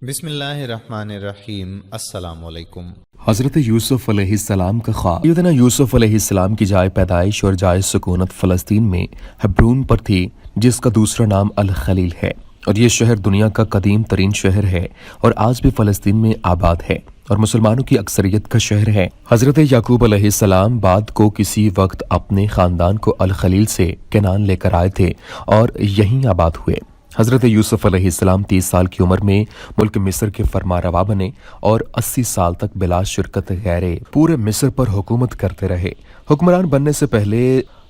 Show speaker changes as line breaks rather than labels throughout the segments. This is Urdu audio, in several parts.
بسم اللہ الرحمن الرحیم۔ السلام علیکم۔
حضرت یوسف علیہ السلام کا خواب۔ سیدنا یوسف علیہ السلام کی جائے پیدائش اور جائے سکونت فلسطین میں ہبرون پر تھی، جس کا دوسرا نام الخلیل ہے، اور یہ شہر دنیا کا قدیم ترین شہر ہے اور آج بھی فلسطین میں آباد ہے اور مسلمانوں کی اکثریت کا شہر ہے۔ حضرت یعقوب علیہ السلام بعد کو کسی وقت اپنے خاندان کو الخلیل سے کنعان لے کر آئے تھے اور یہیں آباد ہوئے۔ حضرت یوسف علیہ السلام 30 سال کی عمر میں ملک مصر کے فرما روا بنے اور 80 سال تک بلا شرکت غیرے پورے مصر پر حکومت کرتے رہے۔ حکمران بننے سے پہلے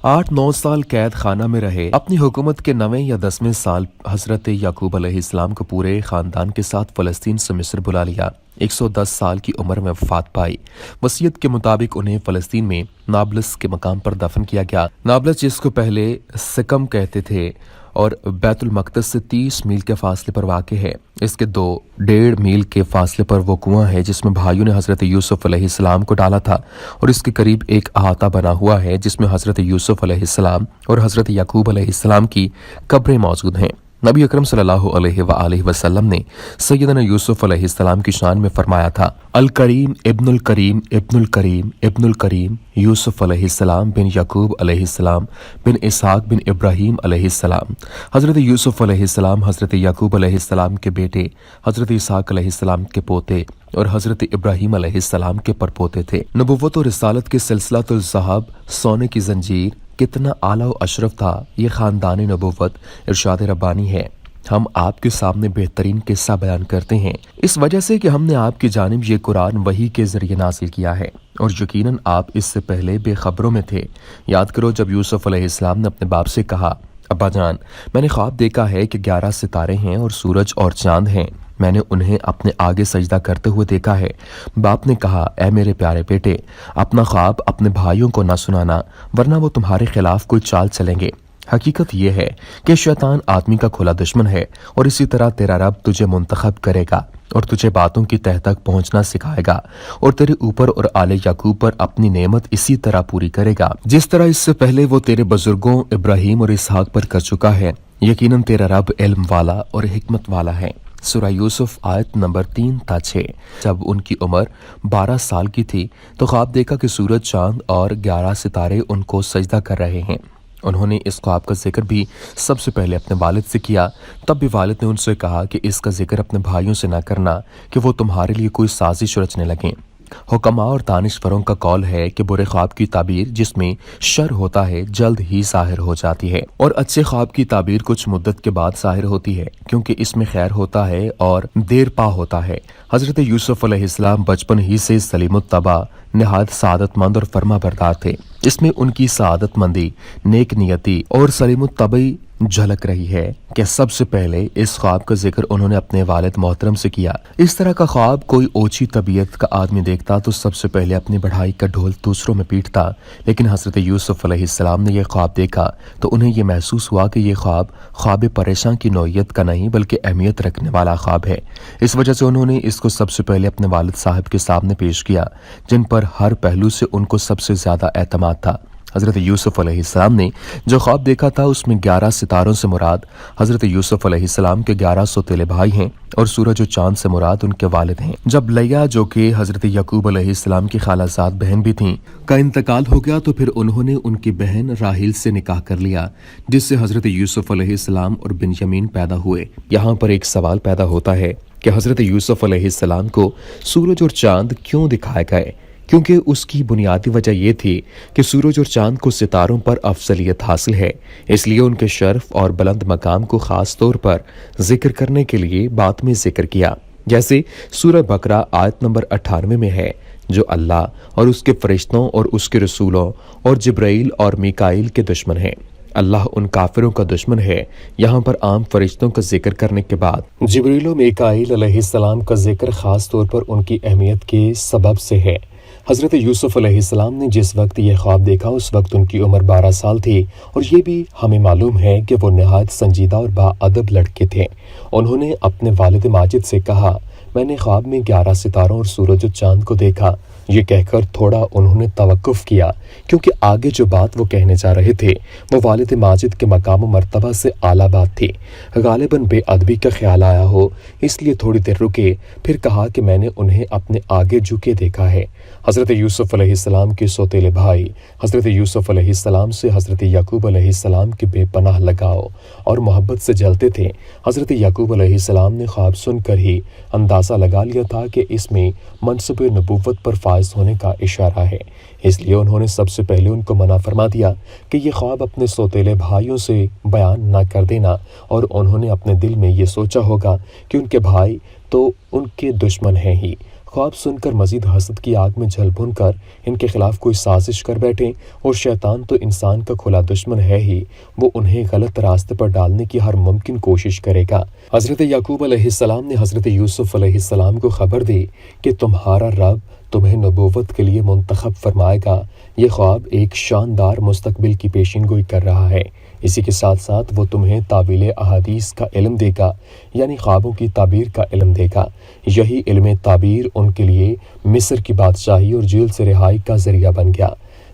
8-9 سال قید خانہ میں رہے۔ اپنی حکومت کے 9ویں یا 10ویں سال حضرت یعقوب علیہ السلام کو پورے خاندان کے ساتھ فلسطین سے مصر بلا لیا۔ 110 سال کی عمر میں وفات پائی۔ وصیت کے مطابق انہیں فلسطین میں نابلس کے مقام پر دفن کیا گیا۔ نابلس، جس کو پہلے سکم کہتے تھے اور بیت المقدس سے 30 میل کے فاصلے پر واقع ہے، اس کے 2.5 میل کے فاصلے پر وہ کنواں ہے جس میں بھائیوں نے حضرت یوسف علیہ السلام کو ڈالا تھا، اور اس کے قریب ایک احاطہ بنا ہوا ہے جس میں حضرت یوسف علیہ السلام اور حضرت یعقوب علیہ السلام کی قبریں موجود ہیں۔ نبی اکرم صلی اللہ علیہ وآلہ وسلم نے سیدنا یوسف علیہ السلام کی شان میں فرمایا تھا، الکریم ابن الکریم ابن الکریم ابن الکریم یوسف علیہ السلام بن یعقوب علیہ السلام بن اسحاق بن ابراہیم علیہ السلام۔ حضرت یوسف علیہ السلام حضرت یعقوب علیہ السلام کے بیٹے، حضرت اسحاق علیہ السلام کے پوتے اور حضرت ابراہیم علیہ السلام کے پرپوتے تھے۔ نبوت و رسالت کے سلسلۃ الذہب، سونے کی زنجیر، کتنا اعلیٰ و اشرف تھا یہ خاندان نبوت، ارشاد ربانی ہے۔ ہم آپ کے سامنے بہترین قصہ بیان کرتے ہیں اس وجہ سے کہ ہم نے آپ کی جانب یہ قرآن وحی کے ذریعے نازل کیا ہے، اور یقیناً آپ اس سے پہلے بے خبروں میں تھے۔ یاد کرو جب یوسف علیہ السلام نے اپنے باپ سے کہا، ابا جان، میں نے خواب دیکھا ہے کہ 11 ستارے ہیں اور سورج اور چاند ہیں، میں نے انہیں اپنے آگے سجدہ کرتے ہوئے دیکھا ہے۔ باپ نے کہا، اے میرے پیارے بیٹے، اپنا خواب اپنے بھائیوں کو نہ سنانا، ورنہ وہ تمہارے خلاف کوئی چال چلیں گے۔ حقیقت یہ ہے کہ شیطان آدمی کا کھلا دشمن ہے، اور اسی طرح تیرا رب تجھے منتخب کرے گا اور تجھے باتوں کی تہ تک پہنچنا سکھائے گا، اور تیرے اوپر اور آل یعقوب پر اپنی نعمت اسی طرح پوری کرے گا جس طرح اس سے پہلے وہ تیرے بزرگوں ابراہیم اور اسحاق پر کر چکا ہے۔ یقیناً تیرا رب علم والا اور حکمت والا ہے۔ سورہ یوسف آیت نمبر 3-6۔ جب ان کی عمر 12 سال کی تھی تو خواب دیکھا کہ سورج، چاند اور 11 ستارے ان کو سجدہ کر رہے ہیں۔ انہوں نے اس خواب کا ذکر بھی سب سے پہلے اپنے والد سے کیا، تب بھی والد نے ان سے کہا کہ اس کا ذکر اپنے بھائیوں سے نہ کرنا کہ وہ تمہارے لیے کوئی سازش رچنے لگیں۔ حکماء اور دانشوروں کا قول ہے کہ برے خواب کی تعبیر جس میں شر ہوتا ہے جلد ہی ظاہر ہو جاتی ہے، اور اچھے خواب کی تعبیر کچھ مدت کے بعد ظاہر ہوتی ہے، کیونکہ اس میں خیر ہوتا ہے اور دیر پا ہوتا ہے۔ حضرت یوسف علیہ السلام بچپن ہی سے سلیم الطبع، نہایت سعادت مند اور فرما بردار تھے۔ اس میں ان کی سعادت مندی، نیک نیتی اور سلیم الطبعی جھلک رہی ہے کہ سب سے پہلے اس خواب کا ذکر انہوں نے اپنے والد محترم سے کیا۔ اس طرح کا خواب کوئی اوچھی طبیعت کا آدمی دیکھتا تو سب سے پہلے اپنی بڑھائی کا ڈھول دوسروں میں پیٹتا، لیکن حضرت یوسف علیہ السلام نے یہ خواب دیکھا تو انہیں یہ محسوس ہوا کہ یہ خواب پریشان کی نوعیت کا نہیں بلکہ اہمیت رکھنے والا خواب ہے۔ اس وجہ سے انہوں نے اس کو سب سے پہلے اپنے والد صاحب کے سامنے پیش کیا، جن پر ہر پہلو سے ان کو سب سے زیادہ اعتماد تھا۔ حضرت یوسف علیہ السلام نے جو خواب دیکھا تھا اس میں 11 ستاروں سے مراد حضرت یوسف علیہ السلام کے 11 سوتیلے بھائی ہیں، اور سورج و چاند سے مراد ان کے والد ہیں۔ جب لیا، جو کہ حضرت یعقوب علیہ السلام کی خالہ زاد بہن بھی تھیں، کا انتقال ہو گیا تو پھر انہوں نے ان کی بہن راحیل سے نکاح کر لیا، جس سے حضرت یوسف علیہ السلام اور بنیامین پیدا ہوئے۔ یہاں پر ایک سوال پیدا ہوتا ہے کہ حضرت یوسف علیہ السلام کو سورج اور چاند کیوں دکھائے گئے؟ کیونکہ اس کی بنیادی وجہ یہ تھی کہ سورج اور چاند کو ستاروں پر افضلیت حاصل ہے، اس لیے ان کے شرف اور بلند مقام کو خاص طور پر ذکر کرنے کے لیے بعد میں ذکر کیا، جیسے سورہ بقرہ آیت نمبر 98 میں ہے، جو اللہ اور اس کے فرشتوں اور اس کے رسولوں اور جبرائیل اور میکائیل کے دشمن ہیں۔ اللہ ان کافروں کا دشمن ہے۔ یہاں پر عام فرشتوں کا ذکر کرنے کے بعد جبرائیل و میکائیل علیہ السلام کا ذکر خاص طور پر ان کی اہمیت کے سبب سے ہے۔ حضرت یوسف علیہ السلام نے جس وقت یہ خواب دیکھا اس وقت ان کی عمر 12 سال تھی، اور یہ بھی ہمیں معلوم ہے کہ وہ نہایت سنجیدہ اور باادب لڑکے تھے۔ انہوں نے اپنے والد ماجد سے کہا، میں نے خواب میں 11 ستاروں اور سورج و چاند کو دیکھا، یہ کہہ کر تھوڑا انہوں نے توقف کیا، کیونکہ آگے جو بات وہ کہنے جا رہے تھے وہ والد ماجد کے مقام و مرتبہ سے اعلیٰ بات تھی۔ غالباً بے ادبی کا خیال آیا ہو، اس لیے تھوڑی دیر رکے، پھر کہا کہ میں نے انہیں اپنے آگے جھکے دیکھا ہے۔ حضرت یوسف علیہ السلام کے سوتیلے بھائی حضرت یوسف علیہ السلام سے حضرت یعقوب علیہ السلام کے بے پناہ لگاؤ اور محبت سے جلتے تھے۔ حضرت یعقوب علیہ السلام نے خواب سن کر ہی اندازہ لگا لیا تھا کہ اس میں منصب نبوت پر فائز ہونے کا اشارہ ہے، اس لیے انہوں نے سب سے پہلے ان کو منع فرما دیا کہ یہ خواب اپنے سوتیلے بھائیوں سے بیان نہ کر دینا، اور انہوں نے اپنے دل میں یہ سوچا ہوگا کہ ان کے بھائی تو ان کے دشمن ہیں ہی۔ خواب سن کر مزید حسد کی آگ میں جل بھن کر ان کے خلاف کوئی سازش کر بیٹھیں، اور شیطان تو انسان کا کھلا دشمن ہے ہی، وہ انہیں غلط راستے پر ڈالنے کی ہر ممکن کوشش کرے گا۔ حضرت یعقوب علیہ السلام نے حضرت یوسف علیہ السلام کو خبر دی کہ تمہارا رب تمہیں نبوت کے لیے منتخب فرمائے گا۔ یہ خواب ایک شاندار مستقبل کی پیشین گوئی کر رہا ہے۔ اسی کے ساتھ ساتھ وہ تمہیں تعبیل احادیث کا علم دے گا، یعنی خوابوں کی تعبیر کا علم دے گا۔ یہی علم تعبیر ان کے لیے مصر کی بادشاہی اور جیل سے رہائی کا ذریعہ بن گیا۔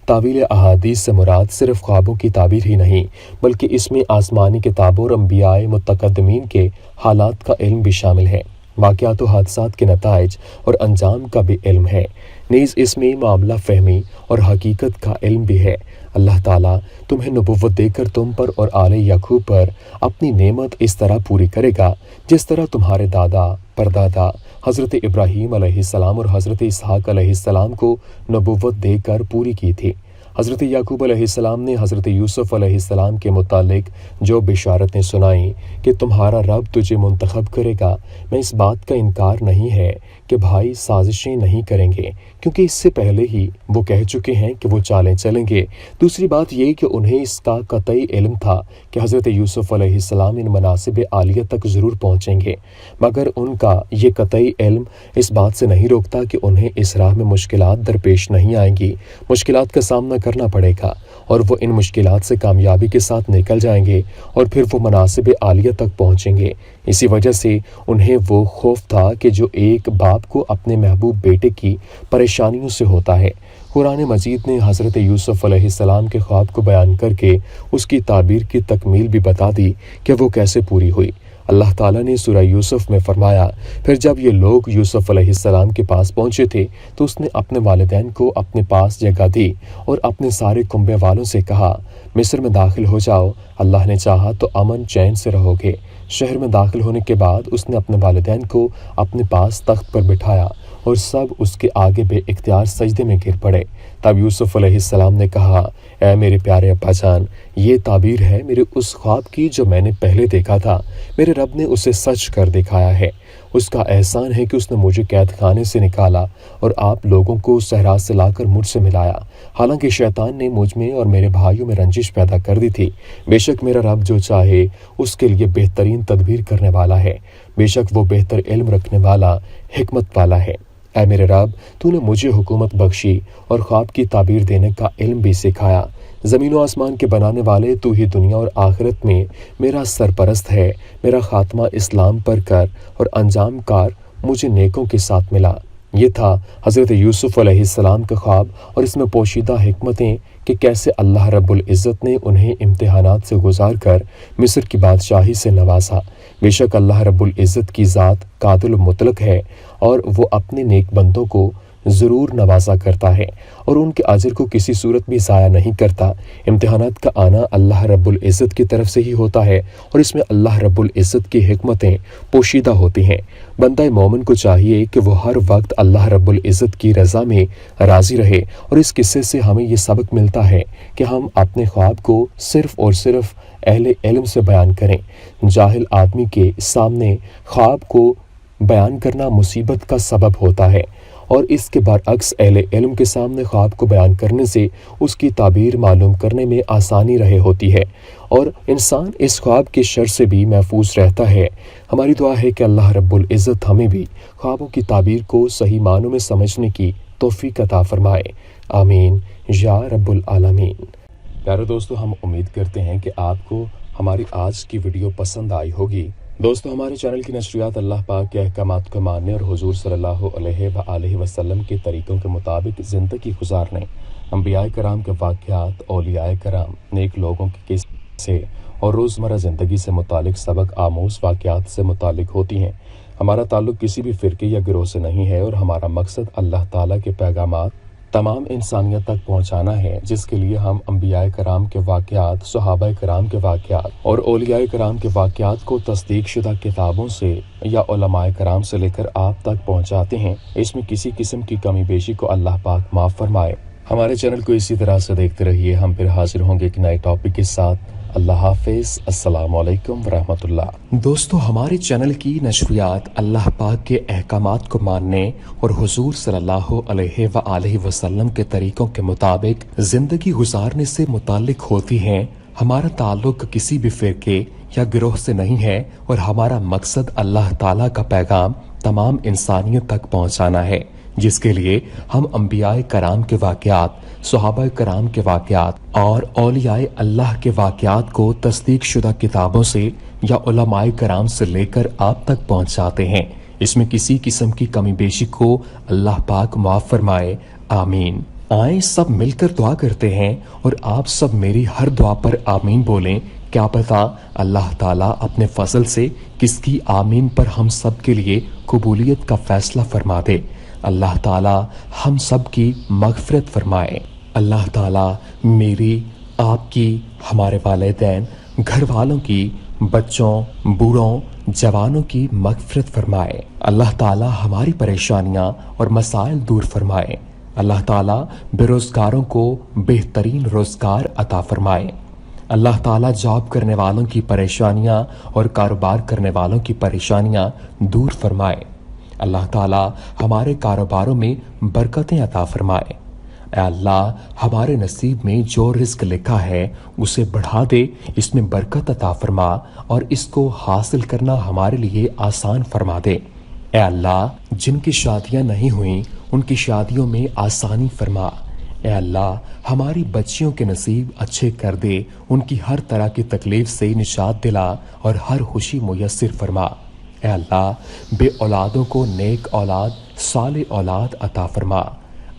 تعبیل احادیث سے مراد صرف خوابوں کی تعبیر ہی نہیں، بلکہ اس میں آسمانی کتابوں اور انبیاء متقدمین کے حالات کا علم بھی شامل ہے۔ واقعات و حادثات کے نتائج اور انجام کا بھی علم ہے، نیز اس میں معاملہ فہمی اور حقیقت کا علم بھی ہے۔ اللہ تعالیٰ تمہیں نبوت دے کر تم پر اور آل یعقوب پر اپنی نعمت اس طرح پوری کرے گا جس طرح تمہارے دادا پردادا حضرت ابراہیم علیہ السلام اور حضرت اسحاق علیہ السلام کو نبوت دے کر پوری کی تھی۔ حضرت یعقوب علیہ السلام نے حضرت یوسف علیہ السلام کے متعلق جو بشارتیں سنائیں کہ تمہارا رب تجھے منتخب کرے گا، میں اس بات کا انکار نہیں ہے کہ بھائی سازشیں نہیں کریں گے، کیونکہ اس سے پہلے ہی وہ کہہ چکے ہیں کہ وہ چالیں چلیں گے۔ دوسری بات یہ کہ انہیں اس کا قطعی علم تھا کہ حضرت یوسف علیہ السلام ان مناصب عالیہ تک ضرور پہنچیں گے، مگر ان کا یہ قطعی علم اس بات سے نہیں روکتا کہ انہیں اس راہ میں مشکلات درپیش نہیں آئیں گی۔ مشکلات کا سامنا کرنا پڑے گا، اور وہ ان مشکلات سے کامیابی کے ساتھ نکل جائیں گے، اور پھر وہ مناصب عالیہ تک پہنچیں گے۔ اسی وجہ سے انہیں وہ خوف تھا کہ جو ایک باپ کو اپنے محبوب بیٹے کی پریشانیوں سے ہوتا ہے۔ قرآن مجید نے حضرت یوسف علیہ السلام کے خواب کو بیان کر کے اس کی تعبیر کی تکمیل بھی بتا دی کہ وہ کیسے پوری ہوئی۔ اللہ تعالیٰ نے سورہ یوسف میں فرمایا، پھر جب یہ لوگ یوسف علیہ السلام کے پاس پہنچے تھے تو اس نے اپنے والدین کو اپنے پاس جگہ دی اور اپنے سارے کنبے والوں سے کہا، مصر میں داخل ہو جاؤ، اللہ نے چاہا تو امن چین سے رہو گے۔ شہر میں داخل ہونے کے بعد اس نے اپنے والدین کو اپنے پاس تخت پر بٹھایا اور سب اس کے آگے بے اختیار سجدے میں گر پڑے۔ تب یوسف علیہ السلام نے کہا، اے میرے پیارے ابا جان، یہ تعبیر ہے میرے اس خواب کی جو میں نے پہلے دیکھا تھا۔ میرے رب نے اسے سچ کر دکھایا ہے۔ اس کا احسان ہے کہ اس نے مجھے قید خانے سے نکالا اور آپ لوگوں کو صحرا سے لا کر مجھ سے ملایا، حالانکہ شیطان نے مجھ میں اور میرے بھائیوں میں رنجش پیدا کر دی تھی۔ بے شک میرا رب جو چاہے اس کے لیے بہترین تدبیر کرنے والا ہے، بے شک وہ بہتر علم رکھنے والا، حکمت والا ہے۔ اے میرے رب، تو نے مجھے حکومت بخشی اور خواب کی تعبیر دینے کا علم بھی سکھایا۔ زمین و آسمان کے بنانے والے تو ہی دنیا اور آخرت میں میرا سرپرست ہے۔ میرا خاتمہ اسلام پر کر اور انجام کار مجھے نیکوں کے ساتھ ملا۔ یہ تھا حضرت یوسف علیہ السلام کا خواب، اور اس میں پوشیدہ حکمتیں کہ کیسے اللہ رب العزت نے انہیں امتحانات سے گزار کر مصر کی بادشاہی سے نوازا۔ بے شک اللہ رب العزت کی ذات قادر مطلق ہے، اور وہ اپنے نیک بندوں کو ضرور نوازا کرتا ہے اور ان کے اجر کو کسی صورت بھی ضائع نہیں کرتا۔ امتحانات کا آنا اللہ رب العزت کی طرف سے ہی ہوتا ہے، اور اس میں اللہ رب العزت کی حکمتیں پوشیدہ ہوتی ہیں۔ بندہ مومن کو چاہیے کہ وہ ہر وقت اللہ رب العزت کی رضا میں راضی رہے، اور اس قصے سے ہمیں یہ سبق ملتا ہے کہ ہم اپنے خواب کو صرف اور صرف اہل علم سے بیان کریں۔ جاہل آدمی کے سامنے خواب کو بیان کرنا مصیبت کا سبب ہوتا ہے، اور اس کے برعکس اہل علم کے سامنے خواب کو بیان کرنے سے اس کی تعبیر معلوم کرنے میں آسانی رہے ہوتی ہے، اور انسان اس خواب کے شر سے بھی محفوظ رہتا ہے۔ ہماری دعا ہے کہ اللہ رب العزت ہمیں بھی خوابوں کی تعبیر کو صحیح معنوں میں سمجھنے کی توفیق عطا فرمائے، آمین یا رب العالمین۔ پیارے دوستو، ہم امید کرتے ہیں کہ آپ کو ہماری آج کی ویڈیو پسند آئی ہوگی۔ دوستو ہمارے چینل کی نشریات اللہ پاک کے احکامات کو ماننے اور حضور صلی اللہ علیہ وآلہ وسلم کے طریقوں کے مطابق زندگی گزارنے، انبیاء کرام کے واقعات، اولیاء کرام، نیک لوگوں کے قصے اور روزمرہ زندگی سے متعلق سبق آموز واقعات سے متعلق ہوتی ہیں۔ ہمارا تعلق کسی بھی فرقے یا گروہ سے نہیں ہے اور ہمارا مقصد اللہ تعالیٰ کے پیغامات تمام انسانیت تک پہنچانا ہے، جس کے لیے ہم انبیاء کرام کے واقعات، صحابہ کرام کے واقعات اور اولیاء کرام کے واقعات کو تصدیق شدہ کتابوں سے یا علماء کرام سے لے کر آپ تک پہنچاتے ہیں۔ اس میں کسی قسم کی کمی بیشی کو اللہ پاک معاف فرمائے۔ ہمارے چینل کو اسی طرح سے دیکھتے رہیے۔ ہم پھر حاضر ہوں گے ایک نئے ٹاپک کے ساتھ۔ اللہ حافظ۔ السلام علیکم ورحمۃ اللہ۔ دوستو ہمارے چینل کی نشریات اللہ پاک کے احکامات کو ماننے اور حضور صلی اللہ علیہ وآلہ وسلم کے طریقوں کے مطابق زندگی گزارنے سے متعلق ہوتی ہیں۔ ہمارا تعلق کسی بھی فرقے یا گروہ سے نہیں ہے اور ہمارا مقصد اللہ تعالیٰ کا پیغام تمام انسانیت تک پہنچانا ہے، جس کے لیے ہم انبیاء کرام کے واقعات، صحابہ کرام کے واقعات اور اولیاء اللہ کے واقعات کو تصدیق شدہ کتابوں سے یا علماء کرام سے لے کر آپ تک پہنچاتے ہیں۔ اس میں کسی قسم کی کمی بیشی کو اللہ پاک معاف فرمائے، آمین۔ آئیں سب مل کر دعا کرتے ہیں اور آپ سب میری ہر دعا پر آمین بولیں۔ کیا پتہ اللہ تعالیٰ اپنے فضل سے کس کی آمین پر ہم سب کے لیے قبولیت کا فیصلہ فرما دے۔ اللہ تعالیٰ ہم سب کی مغفرت فرمائے۔ اللہ تعالیٰ میری، آپ کی، ہمارے والدین، گھر والوں کی، بچوں، بوڑھوں، جوانوں کی مغفرت فرمائے۔ اللہ تعالیٰ ہماری پریشانیاں اور مسائل دور فرمائے۔ اللہ تعالیٰ بے روزگاروں کو بہترین روزگار عطا فرمائے۔ اللہ تعالیٰ جاب کرنے والوں کی پریشانیاں اور کاروبار کرنے والوں کی پریشانیاں دور فرمائے۔ اللہ تعالیٰ ہمارے کاروباروں میں برکتیں عطا فرمائے۔ اے اللہ ہمارے نصیب میں جو رزق لکھا ہے اسے بڑھا دے، اس میں برکت عطا فرما اور اس کو حاصل کرنا ہمارے لیے آسان فرما دے۔ اے اللہ جن کی شادیاں نہیں ہوئیں ان کی شادیوں میں آسانی فرما۔ اے اللہ ہماری بچیوں کے نصیب اچھے کر دے، ان کی ہر طرح کی تکلیف سے نجات دلا اور ہر خوشی میسر فرما۔ اے اللہ بے اولادوں کو نیک اولاد، صالح اولاد عطا فرما،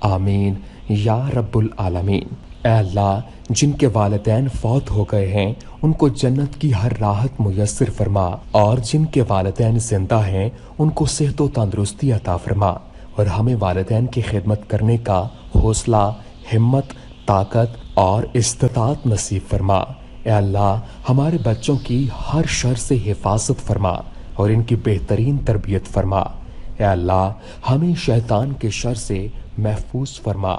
آمین یا رب العالمین۔ اے اللہ جن کے والدین فوت ہو گئے ہیں ان کو جنت کی ہر راحت میسر فرما، اور جن کے والدین زندہ ہیں ان کو صحت و تندرستی عطا فرما، اور ہمیں والدین کی خدمت کرنے کا حوصلہ، ہمت، طاقت اور استطاعت نصیب فرما۔ اے اللہ ہمارے بچوں کی ہر شر سے حفاظت فرما اور ان کی بہترین تربیت فرما۔ اے اللہ ہمیں شیطان کے شر سے محفوظ فرما۔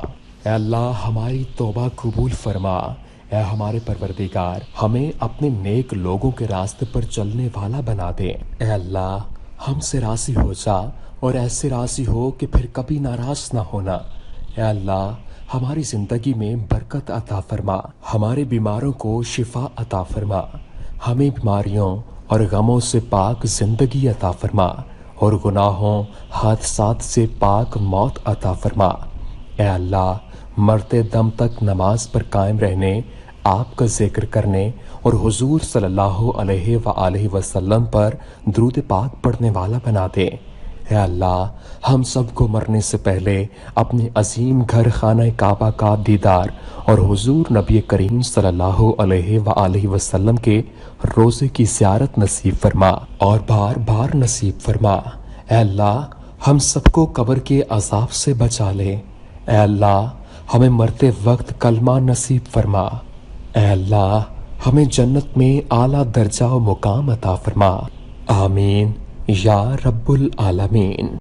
اے اللہ ہماری توبہ قبول فرما۔ اے ہمارے پروردگار ہمیں اپنے نیک لوگوں کے راستے پر چلنے والا بنا دے۔ اے اللہ ہم سے راضی ہو جا اور ایسے راضی ہو کہ پھر کبھی ناراض نہ ہونا۔ اے اللہ ہماری زندگی میں برکت عطا فرما، ہمارے بیماروں کو شفا عطا فرما، ہمیں بیماریوں اور غموں سے پاک زندگی عطا فرما اور گناہوں، حادثات سے پاک موت عطا فرما۔ اے اللہ مرتے دم تک نماز پر قائم رہنے، آپ کا ذکر کرنے اور حضور صلی اللہ علیہ وآلہ وسلم پر درود پاک پڑھنے والا بنا دے۔ اے اللہ ہم سب کو مرنے سے پہلے اپنے عظیم گھر خانہ کعبہ کا دیدار اور حضور نبی کریم صلی اللہ علیہ وآلہ وسلم کے روضے کی زیارت نصیب فرما اور بار بار نصیب فرما۔ اے اللہ ہم سب کو قبر کے عذاب سے بچا لے۔ اے اللہ ہمیں مرتے وقت کلمہ نصیب فرما۔ اے اللہ ہمیں جنت میں اعلیٰ درجہ و مقام عطا فرما، آمین یا رب العالمین۔